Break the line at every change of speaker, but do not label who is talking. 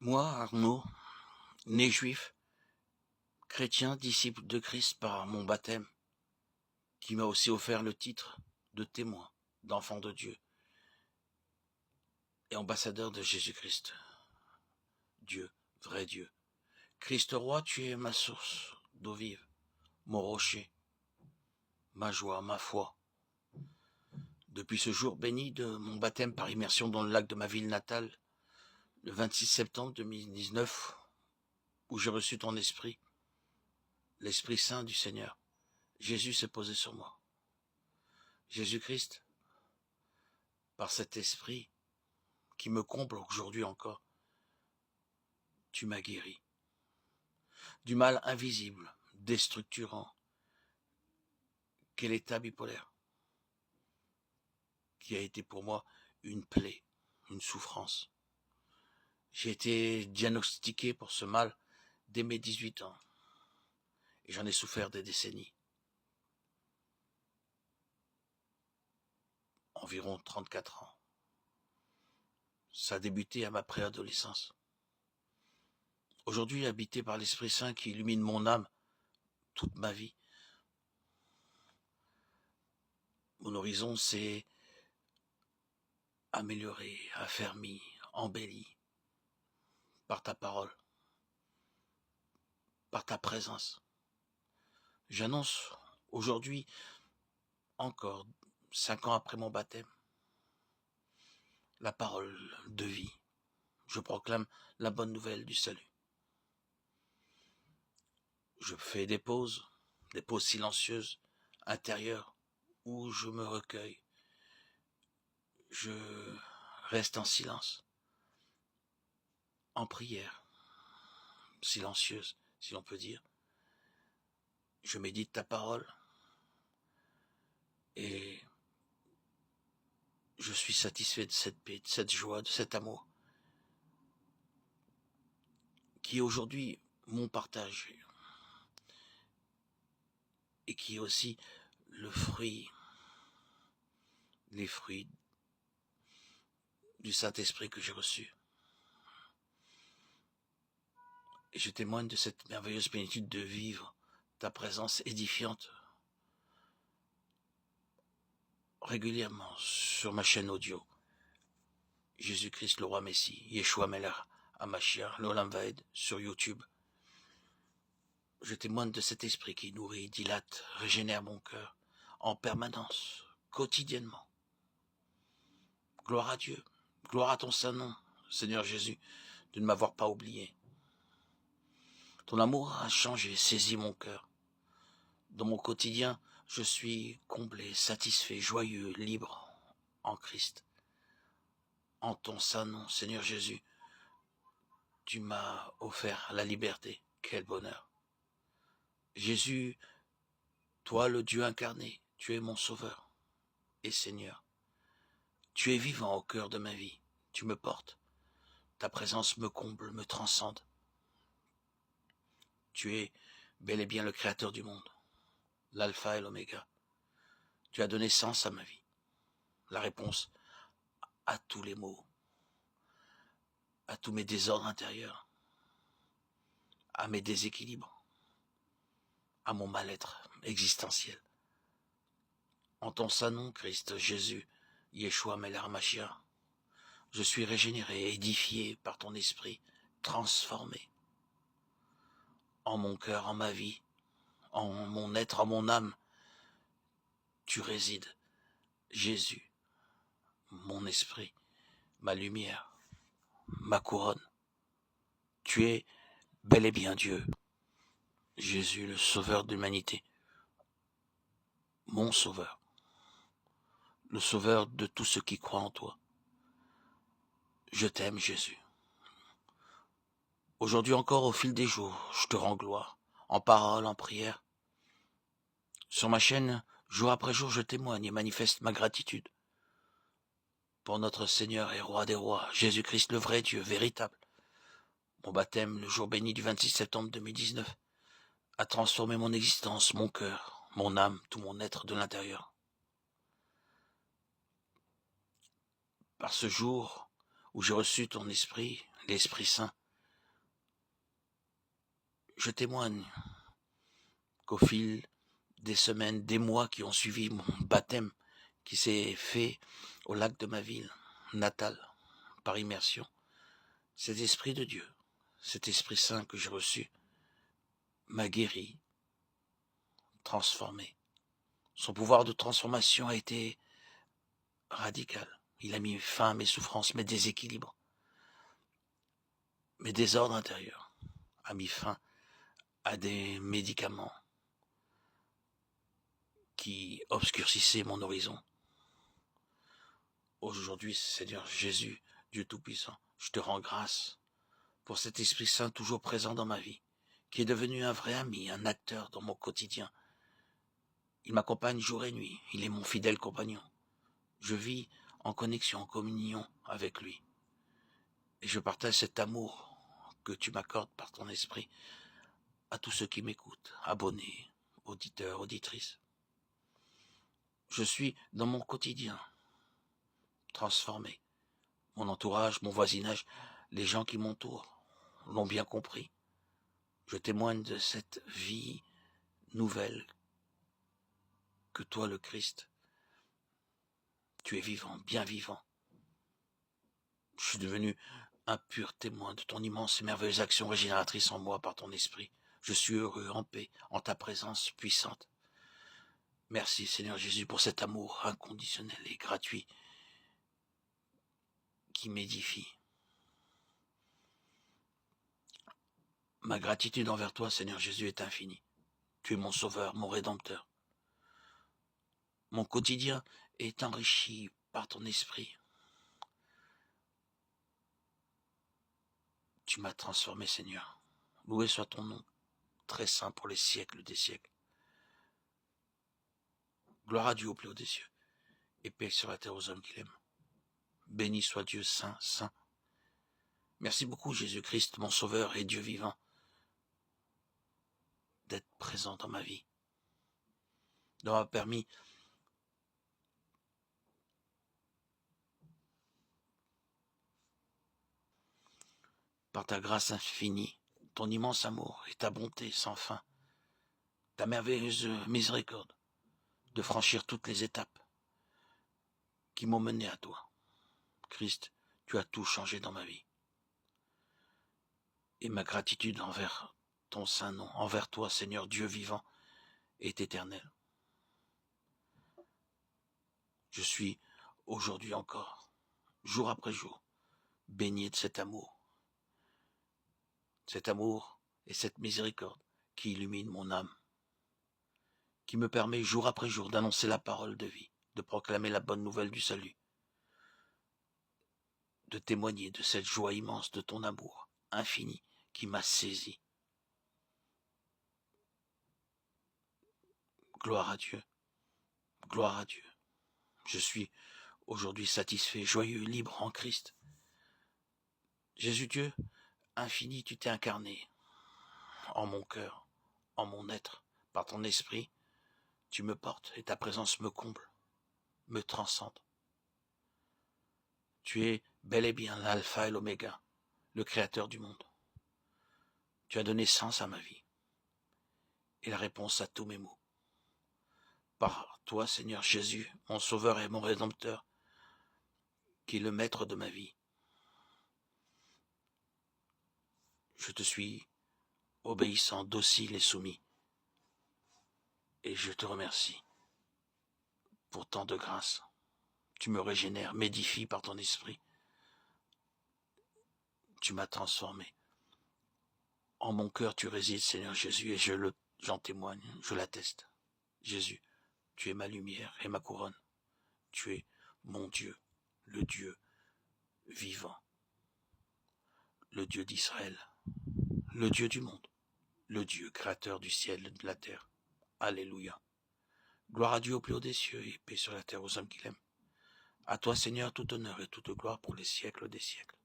Moi, Arnaud, né juif, chrétien, disciple de Christ par mon baptême, qui m'a aussi offert le titre de témoin, d'enfant de Dieu et ambassadeur de Jésus-Christ. Dieu, vrai Dieu. Christ roi, tu es ma source d'eau vive, mon rocher, ma joie, ma foi. Depuis ce jour béni de mon baptême par immersion dans le lac de ma ville natale, le 26 septembre 2019, où j'ai reçu ton esprit, l'Esprit Saint du Seigneur, Jésus s'est posé sur moi. Jésus-Christ, par cet esprit qui me comble aujourd'hui encore, tu m'as guéri du mal invisible, déstructurant, qu'est l'état bipolaire, qui a été pour moi une plaie, une souffrance. J'ai été diagnostiqué pour ce mal dès mes 18 ans, et j'en ai souffert des décennies, environ 34 ans. Ça a débuté à ma préadolescence. Aujourd'hui, habité par l'Esprit Saint qui illumine mon âme toute ma vie, mon horizon s'est amélioré, affermi, embelli par ta parole, par ta présence. J'annonce aujourd'hui, encore 5 ans après mon baptême, la parole de vie. Je proclame la bonne nouvelle du salut. Je fais des pauses silencieuses, intérieures, où je me recueille. Je reste en silence, en prière, silencieuse, si l'on peut dire. Je médite ta parole et je suis satisfait de cette paix, de cette joie, de cet amour qui est aujourd'hui mon partage et qui est aussi le fruit, les fruits du Saint-Esprit que j'ai reçu. Et je témoigne de cette merveilleuse plénitude de vivre ta présence édifiante régulièrement sur ma chaîne audio. Jésus-Christ le roi Messie, Yeshua Melech HaMashiach, l'Olam Vaed, sur YouTube. Je témoigne de cet esprit qui nourrit, dilate, régénère mon cœur en permanence, quotidiennement. Gloire à Dieu, gloire à ton saint nom, Seigneur Jésus, de ne m'avoir pas oublié. Ton amour a changé, saisi mon cœur. Dans mon quotidien, je suis comblé, satisfait, joyeux, libre en Christ. En ton saint nom, Seigneur Jésus, tu m'as offert la liberté. Quel bonheur. Jésus, toi le Dieu incarné, tu es mon sauveur et Seigneur. Tu es vivant au cœur de ma vie. Tu me portes. Ta présence me comble, me transcende. Tu es bel et bien le créateur du monde, l'alpha et l'oméga. Tu as donné sens à ma vie, la réponse à tous les maux, à tous mes désordres intérieurs, à mes déséquilibres, à mon mal-être existentiel. En ton saint nom, Christ, Jésus, Yeshua Melech HaMashiach, je suis régénéré, édifié par ton esprit, transformé en mon cœur, en ma vie, en mon être, en mon âme. Tu résides, Jésus, mon esprit, ma lumière, ma couronne. Tu es bel et bien Dieu, Jésus, le sauveur de l'humanité, mon sauveur, le sauveur de tous ceux qui croient en toi. Je t'aime, Jésus. Aujourd'hui encore, au fil des jours, je te rends gloire, en parole, en prière. Sur ma chaîne, jour après jour, je témoigne et manifeste ma gratitude pour notre Seigneur et Roi des rois, Jésus-Christ, le vrai Dieu, véritable. Mon baptême, le jour béni du 26 septembre 2019, a transformé mon existence, mon cœur, mon âme, tout mon être de l'intérieur. Par ce jour où j'ai reçu ton esprit, l'Esprit Saint, Je témoigne qu'au fil des semaines, des mois qui ont suivi mon baptême, qui s'est fait au lac de ma ville natale, par immersion, cet Esprit de Dieu, cet Esprit Saint que j'ai reçu, m'a guéri, transformé. Son pouvoir de transformation a été radical. Il a mis fin à mes souffrances, mes déséquilibres, mes désordres intérieurs. A mis fin à des médicaments qui obscurcissaient mon horizon. Aujourd'hui, Seigneur Jésus, Dieu Tout-Puissant, je te rends grâce pour cet Esprit Saint toujours présent dans ma vie, qui est devenu un vrai ami, un acteur dans mon quotidien. Il m'accompagne jour et nuit, il est mon fidèle compagnon. Je vis en connexion, en communion avec lui. Et je partage cet amour que tu m'accordes par ton esprit à tous ceux qui m'écoutent, abonnés, auditeurs, auditrices. Je suis dans mon quotidien transformé. Mon entourage, mon voisinage, les gens qui m'entourent l'ont bien compris. Je témoigne de cette vie nouvelle que toi, le Christ, tu es vivant, bien vivant. Je suis devenu un pur témoin de ton immense et merveilleuse action régénératrice en moi par ton esprit. Je suis heureux, en paix, en ta présence puissante. Merci Seigneur Jésus pour cet amour inconditionnel et gratuit qui m'édifie. Ma gratitude envers toi, Seigneur Jésus, est infinie. Tu es mon sauveur, mon rédempteur. Mon quotidien est enrichi par ton esprit. Tu m'as transformé, Seigneur. Loué soit ton nom, très saint pour les siècles des siècles. Gloire à Dieu au plus haut des cieux, et paix sur la terre aux hommes qui l'aiment. Béni soit Dieu saint, saint. Merci beaucoup, Jésus-Christ, mon sauveur et Dieu vivant, d'être présent dans ma vie, d'avoir permis par ta grâce infinie, ton immense amour et ta bonté sans fin, ta merveilleuse miséricorde, de franchir toutes les étapes qui m'ont mené à toi. Christ, tu as tout changé dans ma vie. Et ma gratitude envers ton saint nom, envers toi, Seigneur Dieu vivant, est éternelle. Je suis aujourd'hui encore, jour après jour, baigné de cet amour et cette miséricorde qui illumine mon âme, qui me permet jour après jour d'annoncer la parole de vie, de proclamer la bonne nouvelle du salut, de témoigner de cette joie immense de ton amour infini qui m'a saisi. Gloire à Dieu, gloire à Dieu. Je suis aujourd'hui satisfait, joyeux, libre en Christ. Jésus Dieu, infini, tu t'es incarné en mon cœur, en mon être, par ton esprit. Tu me portes et ta présence me comble, me transcende. Tu es bel et bien l'alpha et l'oméga, le créateur du monde. Tu as donné sens à ma vie et la réponse à tous mes maux. Par toi, Seigneur Jésus, mon sauveur et mon rédempteur, qui est le maître de ma vie, je te suis obéissant, docile et soumis. Et je te remercie pour tant de grâce. Tu me régénères, m'édifies par ton esprit. Tu m'as transformé. En mon cœur, tu résides, Seigneur Jésus, et j'en témoigne, je l'atteste. Jésus, tu es ma lumière et ma couronne. Tu es mon Dieu, le Dieu vivant, le Dieu d'Israël, le Dieu du monde, le Dieu créateur du ciel et de la terre. Alléluia. Gloire à Dieu au plus haut des cieux et paix sur la terre aux hommes qui l'aiment. À toi, Seigneur, tout honneur et toute gloire pour les siècles des siècles.